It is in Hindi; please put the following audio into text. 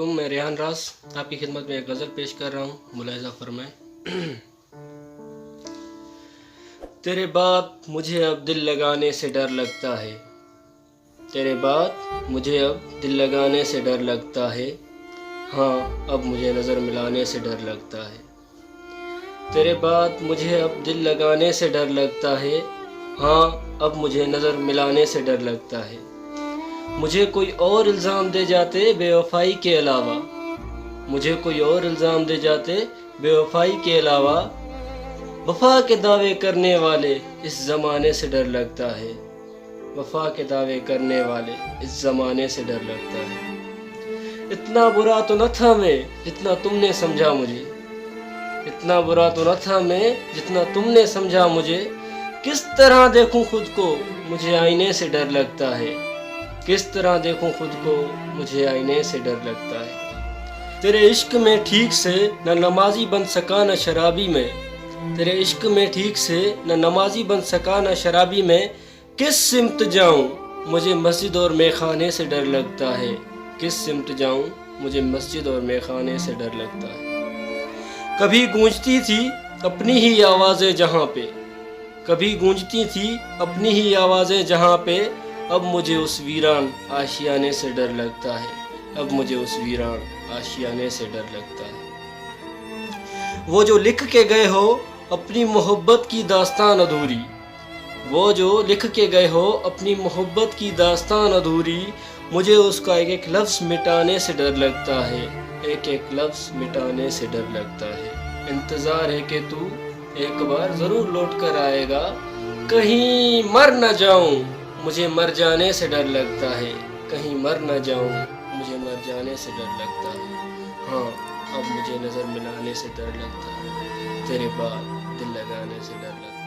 मैं रेहान रास आपकी खिदमत में एक गज़ल पेश कर रहा हूँ। मुलाहिज़ा फरमाएं। तेरे बाद मुझे अब दिल लगाने से डर लगता है, तेरे बाद मुझे अब दिल लगाने से डर लगता है, हाँ अब मुझे नज़र मिलाने से डर लगता है। तेरे बाद मुझे अब दिल लगाने से डर लगता है, हाँ अब मुझे नज़र मिलाने से डर लगता है। मुझे कोई और इल्ज़ाम दे जाते बेवफाई के अलावा, मुझे कोई और इल्ज़ाम दे जाते बेवफाई के अलावा, वफ़ा के दावे करने वाले इस ज़माने से डर लगता है, वफ़ा के दावे करने वाले इस ज़माने से डर लगता है। इतना बुरा तो न था मैं जितना तुमने समझा मुझे, इतना बुरा तो न था मैं जितना तुमने समझा मुझे। किस तरह देखूं खुद को मुझे आईने से डर लगता है, किस तरह देखूं खुद को मुझे आईने से डर लगता है। तेरे इश्क में ठीक से न नमाजी बन सका न शराबी में, तेरे इश्क में ठीक से न नमाजी बन सका न शराबी में। किस सिमत जाऊं मुझे मस्जिद और मेखाने से डर लगता है, किस सिमत जाऊं मुझे मस्जिद और मेखाने से डर लगता है। कभी गूंजती थी अपनी ही आवाज़ें जहाँ पे, कभी गूंजती थी अपनी ही आवाज़ें जहाँ पे, अब मुझे उस वीरान आशियाने से डर लगता है, अब मुझे उस वीरान आशियाने से डर लगता है। वो जो लिख के गए हो अपनी मोहब्बत की दास्तान अधूरी, वो जो लिख के गए हो अपनी मोहब्बत की दास्तान अधूरी, मुझे उसका एक एक लफ्ज़ मिटाने से डर लगता है, एक एक लफ्ज़ मिटाने से डर लगता है। इंतज़ार है कि तू एक बार ज़रूर लौट कर आएगा, कहीं मर न जाऊं मुझे मर जाने से डर लगता है, कहीं मर न जाऊं मुझे मर जाने से डर लगता है। हाँ अब मुझे नज़र मिलाने से डर लगता है, तेरे बाद दिल लगाने से डर लगता है।